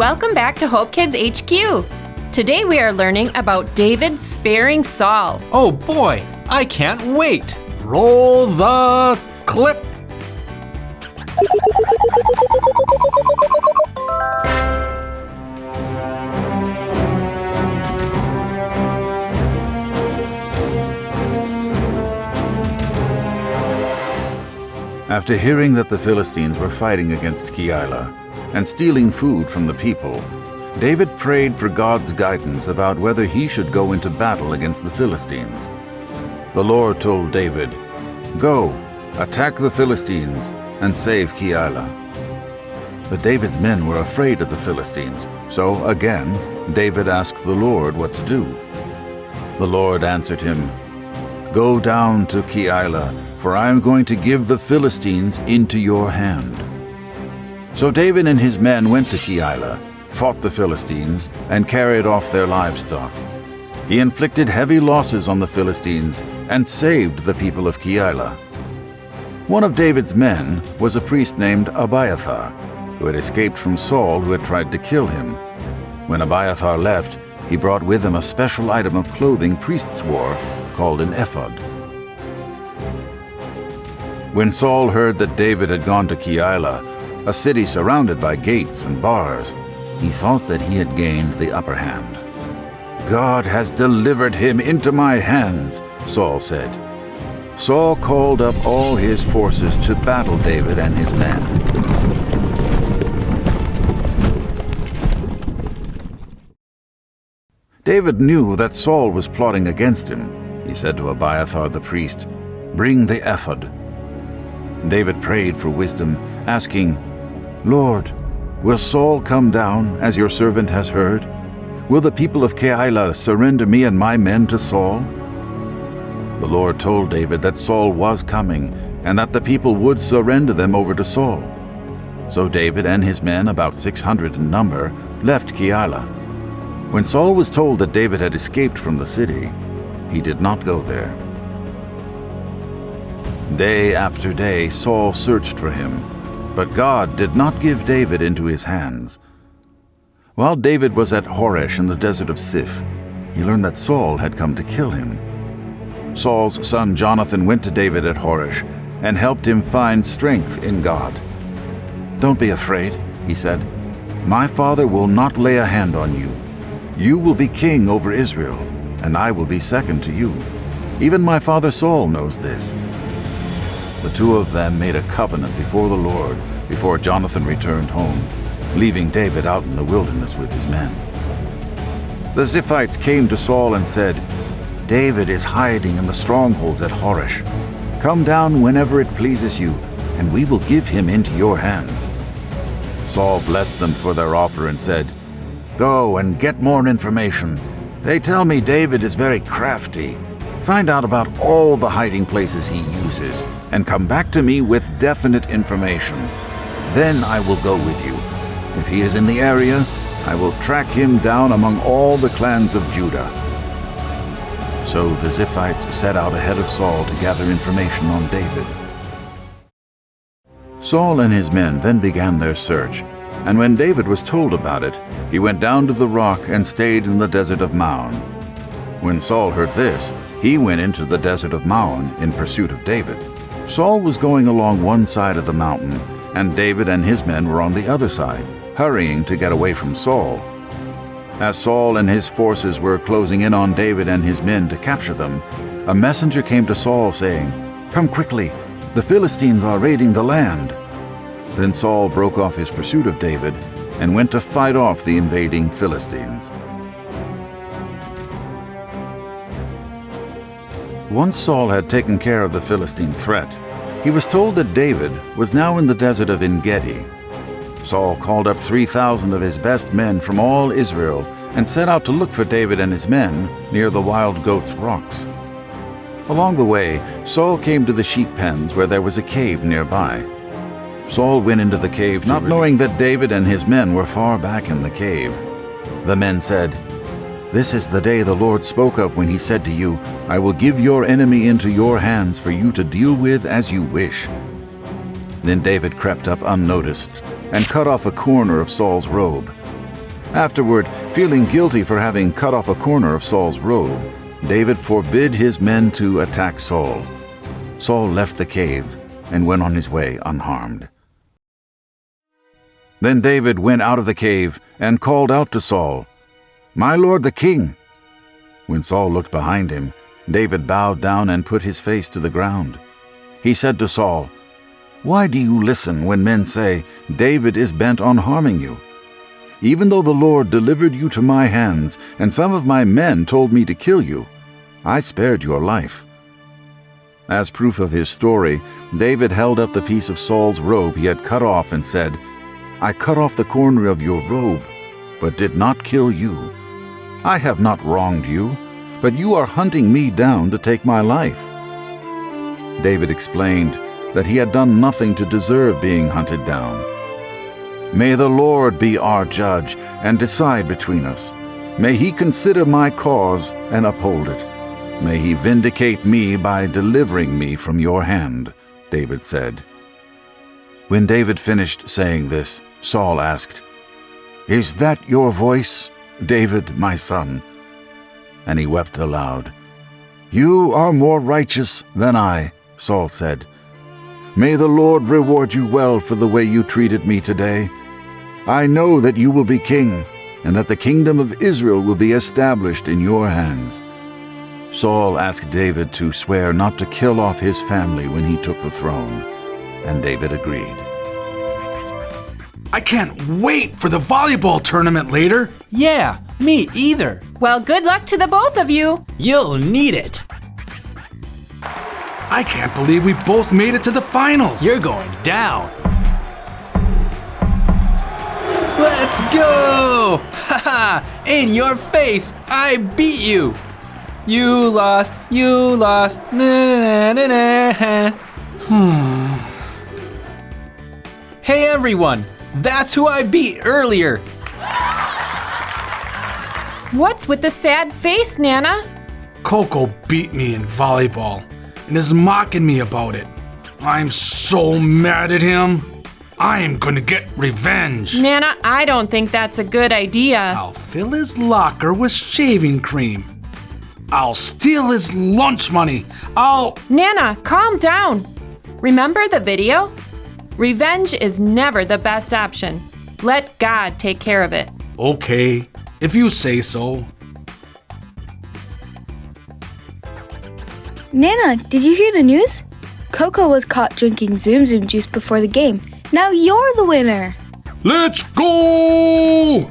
Welcome back to Hope Kids HQ. Today we are learning about David sparing Saul. Oh boy, I can't wait! Roll the clip! After hearing that the Philistines were fighting against Keilah and stealing food from the people, David prayed for God's guidance about whether he should go into battle against the Philistines. The Lord told David, "Go, attack the Philistines and save Keilah." But David's men were afraid of the Philistines, so again David asked the Lord what to do. The Lord answered him, "Go down to Keilah, for I am going to give the Philistines into your hand." So David and his men went to Keilah, fought the Philistines, and carried off their livestock. He inflicted heavy losses on the Philistines and saved the people of Keilah. One of David's men was a priest named Abiathar, who had escaped from Saul, who had tried to kill him. When Abiathar left, he brought with him a special item of clothing priests wore called an ephod. When Saul heard that David had gone to Keilah, a city surrounded by gates and bars, he thought that he had gained the upper hand. "God has delivered him into my hands," Saul said. Saul called up all his forces to battle David and his men. David knew that Saul was plotting against him. He said to Abiathar the priest, "Bring the ephod." David prayed for wisdom, asking, "Lord, will Saul come down, as your servant has heard? Will the people of Keilah surrender me and my men to Saul?" The Lord told David that Saul was coming, and that the people would surrender them over to Saul. So David and his men, about 600 in number, left Keilah. When Saul was told that David had escaped from the city, he did not go there. Day after day Saul searched for him, but God did not give David into his hands. While David was at Horesh in the desert of Sif, he learned that Saul had come to kill him. Saul's son Jonathan went to David at Horesh and helped him find strength in God. "Don't be afraid," he said. "My father will not lay a hand on you. You will be king over Israel, and I will be second to you. Even my father Saul knows this." The two of them made a covenant before the Lord before Jonathan returned home, leaving David out in the wilderness with his men. The Ziphites came to Saul and said, "David is hiding in the strongholds at Horesh. Come down whenever it pleases you, and we will give him into your hands." Saul blessed them for their offer and said, "Go and get more information. They tell me David is very crafty. Find out about all the hiding places he uses, and come back to me with definite information. Then I will go with you. If he is in the area, I will track him down among all the clans of Judah." So the Ziphites set out ahead of Saul to gather information on David. Saul and his men then began their search, and when David was told about it, he went down to the rock and stayed in the desert of Maon. When Saul heard this, he went into the desert of Maon in pursuit of David. Saul was going along one side of the mountain, and David and his men were on the other side, hurrying to get away from Saul. As Saul and his forces were closing in on David and his men to capture them, a messenger came to Saul saying, "Come quickly, the Philistines are raiding the land." Then Saul broke off his pursuit of David and went to fight off the invading Philistines. Once Saul had taken care of the Philistine threat, he was told that David was now in the desert of En-Gedi. Saul called up 3,000 of his best men from all Israel and set out to look for David and his men near the Wild Goats Rocks. Along the way, Saul came to the sheep pens where there was a cave nearby. Saul went into the cave, not knowing that David and his men were far back in the cave. The men said, "This is the day the Lord spoke of when he said to you, 'I will give your enemy into your hands for you to deal with as you wish.'" Then David crept up unnoticed and cut off a corner of Saul's robe. Afterward, feeling guilty for having cut off a corner of Saul's robe, David forbid his men to attack Saul. Saul left the cave and went on his way unharmed. Then David went out of the cave and called out to Saul, "My lord the king!" When Saul looked behind him, David bowed down and put his face to the ground. He said to Saul, "Why do you listen when men say, 'David is bent on harming you'? Even though the Lord delivered you to my hands, and some of my men told me to kill you, I spared your life." As proof of his story, David held up the piece of Saul's robe he had cut off and said, "I cut off the corner of your robe, but did not kill you. I have not wronged you, but you are hunting me down to take my life." David explained that he had done nothing to deserve being hunted down. "May the Lord be our judge and decide between us. May he consider my cause and uphold it. May he vindicate me by delivering me from your hand," David said. When David finished saying this, Saul asked, "Is that your voice, David, my son?" And he wept aloud. "You are more righteous than I," Saul said. "May the Lord reward you well for the way you treated me today. I know that you will be king, and that the kingdom of Israel will be established in your hands." Saul asked David to swear not to kill off his family when he took the throne, and David agreed. I can't wait for the volleyball tournament later. Yeah, me either. Well, good luck to the both of you. You'll need it. I can't believe we both made it to the finals. You're going down. Let's go! Haha! In your face! I beat you! You lost, you lost. Na, na, na, na. Hey everyone! That's who I beat earlier! What's with the sad face, Nana? Coco beat me in volleyball and is mocking me about it. I'm so mad at him. I am gonna get revenge. Nana, I don't think that's a good idea. I'll fill his locker with shaving cream. I'll steal his lunch money. Nana, calm down. Remember the video? Revenge is never the best option. Let God take care of it. Okay, if you say so. Nana, did you hear the news? Coco was caught drinking Zoom Zoom juice before the game. Now you're the winner. Let's go!